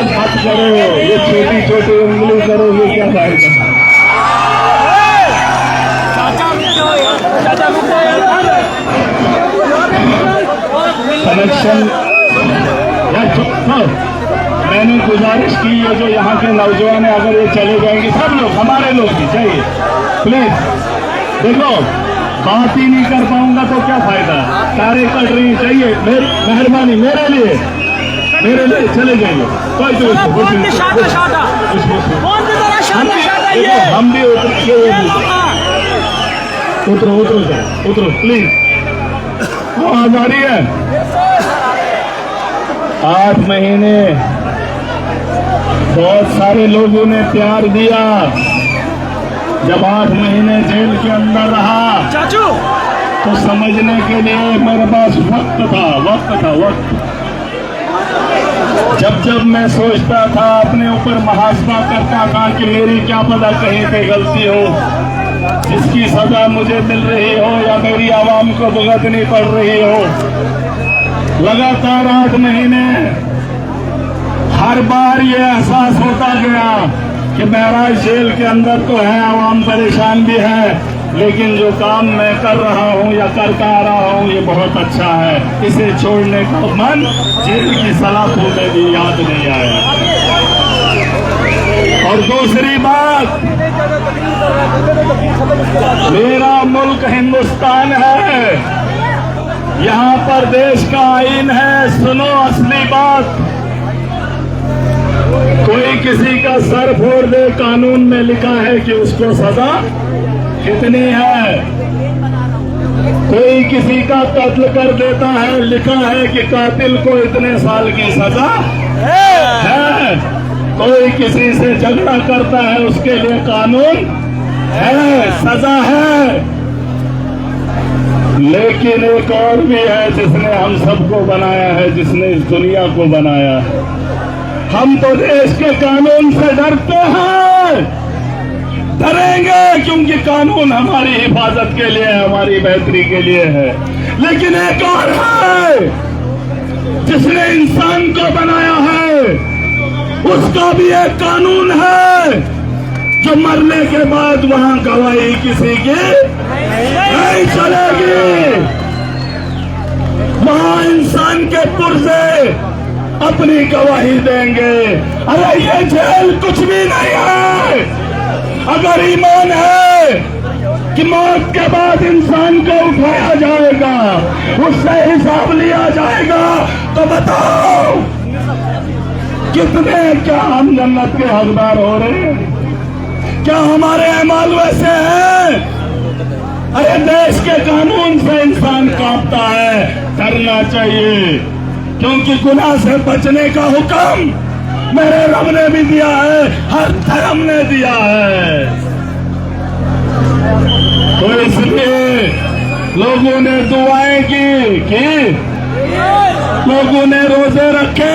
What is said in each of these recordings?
मत करो, ये छोटी छोटी उंगली करो, ये क्या फायदा। कनेक्शन मैंने गुजारिश की है, जो यहाँ के नौजवान है, अगर ये चले जाएंगे, सब लोग हमारे लोग भी चाहिए, प्लीज देखो, बात ही नहीं कर पाऊंगा तो क्या फायदा। तारे कट रही चाहिए, मेहरबानी मेरे लिए चले जाइए। कोई तो हम भी उतरो प्लीज। आवाज आ रही है। 8 महीने बहुत सारे लोगों ने प्यार दिया। जब 8 महीने जेल के अंदर रहा चाचू, तो समझने के लिए मेरे पास वक्त था। जब मैं सोचता था, अपने ऊपर मुहासबा करता था कि मेरी क्या पता कहीं पे गलती हो, जिसकी सजा मुझे मिल रही हो या मेरी आवाम को भुगतनी पड़ रही हो। लगातार 8 महीने हर बार ये एहसास होता गया कि महराज जेल के अंदर तो है, आवाम परेशान भी है, लेकिन जो काम मैं कर रहा हूँ या करता आ रहा हूँ ये बहुत अच्छा है। इसे छोड़ने का मन जेल की सलाखों में भी याद नहीं आया। और दूसरी बात, मेरा मुल्क हिंदुस्तान है, यहाँ पर देश का आईन है। सुनो असली बात, कोई किसी का सर फोड़ दे, कानून में लिखा है कि उसको सजा कितनी है। कोई किसी का कत्ल कर देता है, लिखा है कि कातिल को इतने साल की सजा है। कोई किसी से झगड़ा करता है, उसके लिए कानून है, सजा है। लेकिन एक और भी है जिसने हम सबको बनाया है, जिसने इस दुनिया को बनाया है। हम तो देश के कानून से डरते हैं, डरेंगे क्योंकि कानून हमारी हिफाजत के लिए, हमारी बेहतरी के लिए है। लेकिन एक और है जिसने इंसान को बनाया है, उसका भी एक कानून है, जो मरने के बाद वहां गवाही किसी की नहीं चलेगी। वहां इंसान के पुर्जे अपनी गवाही देंगे। अरे ये जेल कुछ भी नहीं है। अगर ईमान है कि मौत के बाद इंसान को उठाया जाएगा, उससे हिसाब लिया जाएगा, तो बताओ कितने, क्या हम जन्नत के हकदार हो रहे हैं? क्या हमारे अमाल वैसे हैं? अरे देश के कानून से इंसान कांपता है। डरना चाहिए, क्योंकि गुनाह से बचने का हुक्म मेरे रब ने भी दिया है, हर धर्म ने दिया है। तो इसलिए लोगों ने दुआएं की, लोगों ने रोजे रखे,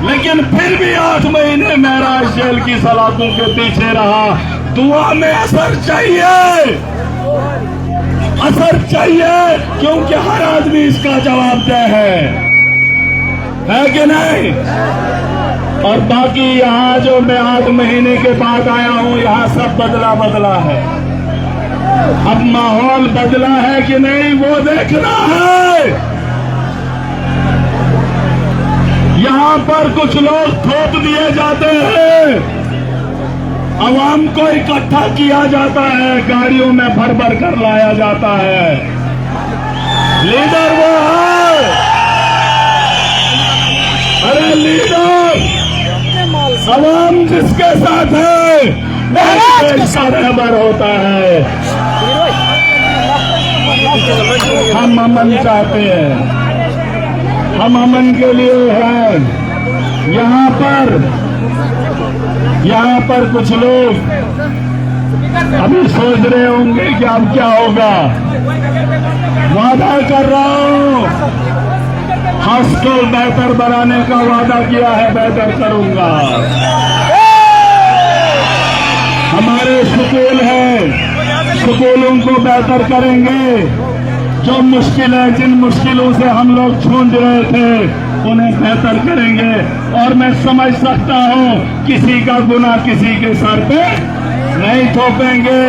लेकिन फिर भी 8 महीने महराज जेल की सलाखों के पीछे रहा। दुआ में असर चाहिए, क्योंकि हर आदमी इसका जवाबदेह है कि नहीं? और बाकी यहाँ जो मैं 8 महीने के बाद आया हूँ, यहाँ सब बदला है। अब माहौल बदला है कि नहीं, वो देखना है। यहाँ पर कुछ लोग थोप दिए जाते हैं, अवाम को इकट्ठा किया जाता है, गाड़ियों में भर भर कर लाया जाता है। लीडर वो है, अरे लीडर अवाम जिसके साथ है देश का रहबर होता है। हम अमन चाहते हैं, हम अमन के लिए हैं। यहाँ पर कुछ लोग अभी सोच रहे होंगे कि अब क्या होगा। वादा कर रहा हूँ, हॉस्टल बेहतर बनाने का वादा किया है, बेहतर करूंगा। हमारे स्कूल हैं, स्कूलों को बेहतर करेंगे। जो मुश्किलें, जिन मुश्किलों से हम लोग जूझ रहे थे, उन्हें बेहतर करेंगे। और मैं समझ सकता हूँ किसी का गुनाह किसी के सर पे नहीं थोपेंगे।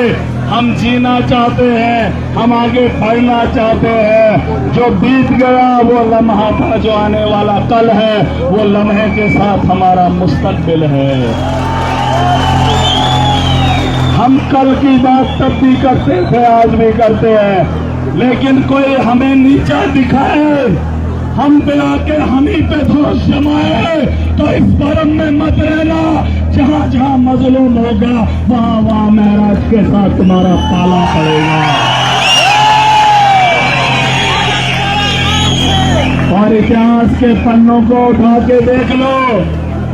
हम जीना चाहते हैं, हम आगे बढ़ना चाहते हैं। जो बीत गया वो लम्हा था, जो आने वाला कल है वो लम्हे के साथ हमारा मुस्तकबिल है। हम कल की बात तब भी करते थे, आज भी करते हैं, लेकिन कोई हमें नीचा दिखाए, हम पे आके हम ही पे दोष जमाए, तो इस भरम में मत रहना। जहां जहां मजलूम होगा वहां वहां महराज के साथ तुम्हारा पाला पड़ेगा। और इतिहास के पन्नों को उठा के देख लो।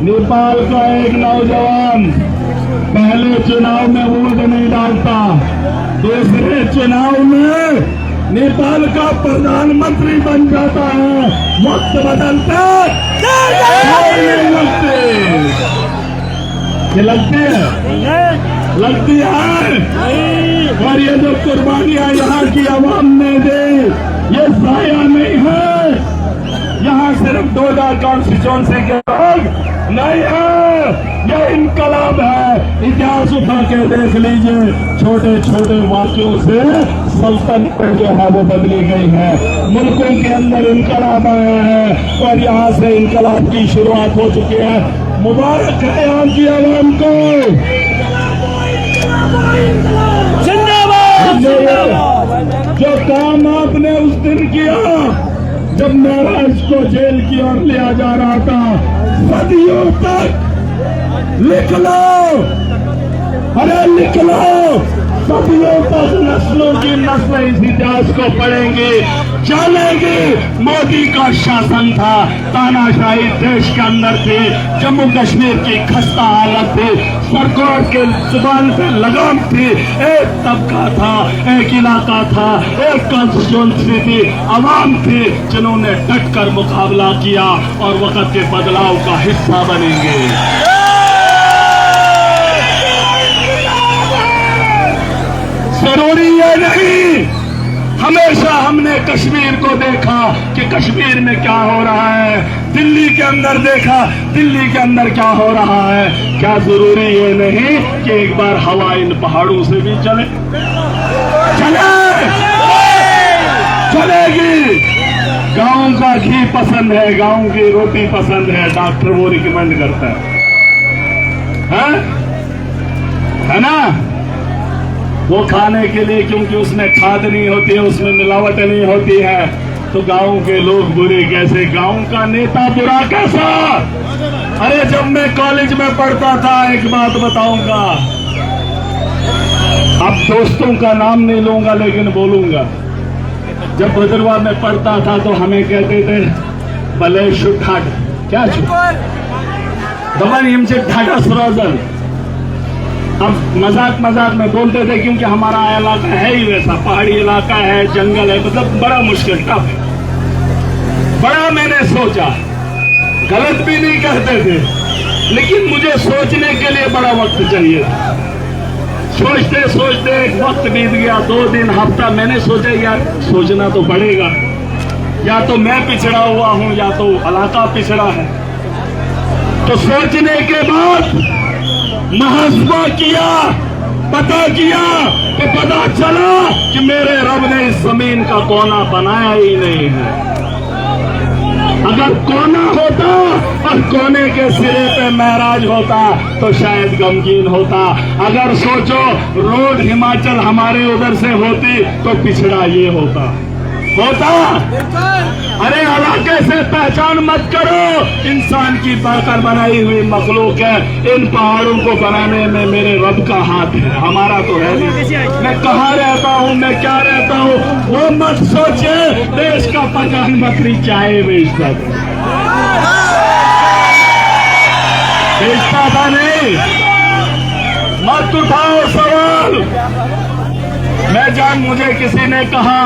नेपाल का एक नौजवान पहले चुनाव में वोट नहीं डालता, दूसरे चुनाव में नेपाल का प्रधानमंत्री बन जाता है। वक्त बदलते नहीं लगते, ये लगते हैं, लगती है। और ये जो कुर्बानियां यहाँ की आवाम ने दी, ये जाया नहीं है। यहाँ सिर्फ डोडा कॉन्स्टिट्यूंसी के लोग नहीं है, यह इनकलाब है। इतिहास उठा के देख लीजिए, छोटे छोटे वाक्यों से सल्तनतें जो है वो बदली गई है। मुल्कों के अंदर इनकलाब आए हैं और यहाँ से इनकलाब की शुरुआत हो चुकी है। मुबारक है यहाँ की आवाम को। जो काम आपने उस दिन किया जब महराज को जेल की ओर लिया जा रहा था, सदियों तक लिख लो, अरे लिख लो, सदियों तक नस्लों की नस्लें इस इतिहास को पढ़ेंगी, जानेंगी। मोदी का शासन था, तानाशाही देश के अंदर थी, जम्मू कश्मीर की खस्ता हालत थी, सरकार के जुबान पे लगाम थी। एक तबका था, एक इलाका था, एक कॉन्स्टिट्यूंसी थी, अवाम थी, जिन्होंने डट कर मुकाबला किया और वक्त के बदलाव का हिस्सा बनेंगे। जरूरी है नहीं, हमेशा हमने कश्मीर को देखा कि कश्मीर में क्या हो रहा है, दिल्ली के अंदर देखा दिल्ली के अंदर क्या हो रहा है। क्या जरूरी ये नहीं कि एक बार हवा इन पहाड़ों से भी चले? चलेगी। गांव का घी पसंद है, गांव की रोटी पसंद है, डॉक्टर वो रिकमेंड करता है ना, वो खाने के लिए, क्योंकि उसमें खाद नहीं होती है, उसमें मिलावट नहीं होती है। तो गांव के लोग बुरे कैसे, गांव का नेता बुरा कैसा? अरे जब मैं कॉलेज में पढ़ता था, एक बात बताऊंगा, अब दोस्तों का नाम नहीं लूंगा लेकिन बोलूंगा। जब भद्रवाह में पढ़ता था तो हमें कहते थे भले शुठाट, क्या दमन हिमचे ठाटा सरोजन। अब मजाक मजाक में बोलते थे क्योंकि हमारा इलाका है ही वैसा, पहाड़ी इलाका है, जंगल है, मतलब बड़ा मुश्किल टफ है। बड़ा मैंने सोचा, गलत भी नहीं कहते थे, लेकिन मुझे सोचने के लिए बड़ा वक्त चाहिए था। सोचते सोचते एक वक्त बीत गया, 2 दिन, हफ्ता, मैंने सोचा यार सोचना तो पड़ेगा, या तो मैं पिछड़ा हुआ हूं या तो इलाका पिछड़ा है। तो सोचने के बाद मुहासबा किया, पता किया, तो पता चला कि मेरे रब ने इस जमीन का कोना बनाया ही नहीं है। अगर कोना होता और कोने के सिरे पे महराज होता तो शायद गमगीन होता। अगर सोचो रोड हिमाचल हमारे उधर से होती तो पिछड़ा ये होता। अरे इलाके से पहचान मत करो, इंसान की पाकर बनाई हुई मखलूक है। इन पहाड़ों को बनाने में मेरे रब का हाथ है, हमारा तो है नहीं। मैं कहाँ रहता हूँ, मैं क्या रहता हूँ, वो मत सोचे। देश का प्रधानमंत्री चाय बेचता था नहीं, मत उठाओ सवाल। मैं जान, मुझे किसी ने कहा,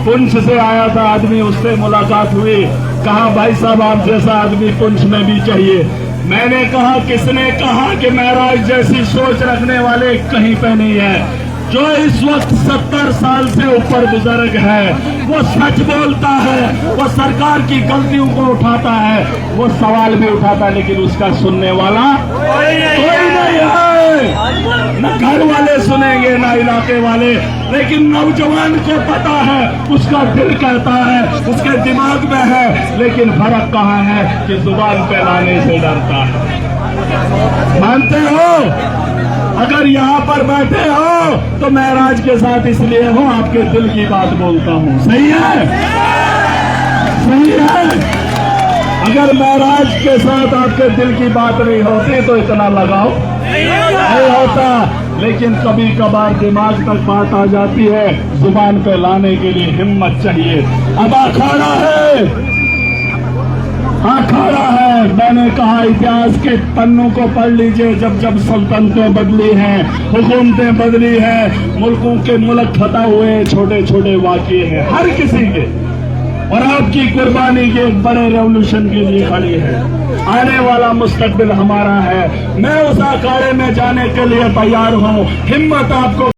पुंछ से आया था आदमी, उससे मुलाकात हुई, कहा भाई साहब आप जैसा आदमी पुंछ में भी चाहिए। मैंने कहा किसने कहा कि महराज जैसी सोच रखने वाले कहीं पे नहीं है। जो इस वक्त 70 साल से ऊपर बुजुर्ग है, वो सच बोलता है, वो सरकार की गलतियों को उठाता है, वो सवाल भी उठाता है, लेकिन उसका सुनने वाला कोई नहीं है। न घर वाले सुनेंगे न इलाके वाले, लेकिन नौजवान को पता है, उसका दिल कहता है, उसके दिमाग में है, लेकिन फर्क कहाँ है कि जुबान पे लाने से डरता है। मानते हो? अगर यहाँ पर बैठे हो तो महराज के साथ इसलिए हो, आपके दिल की बात बोलता हूँ। सही है? सही है? अगर महराज के साथ आपके दिल की बात नहीं होती तो इतना लगाव नहीं होता, लेकिन कभी कभार दिमाग तक बात आ जाती है, जुबान पे लाने के लिए हिम्मत चाहिए। अब अखाड़ा है, अखाड़ा है। मैंने कहा इतिहास के पन्नों को पढ़ लीजिए, जब जब सल्तनतें बदली हैं, हुकूमतें बदली हैं, मुल्कों के मुल्क फतह हुए, छोटे छोटे वाक़ये हैं हर किसी के, और आपकी कुर्बानी के एक बड़े रेवोल्यूशन के लिए खड़ी है। आने वाला मुस्तकबिल हमारा है। मैं उस अखाड़े में जाने के लिए तैयार हूँ। हिम्मत आपको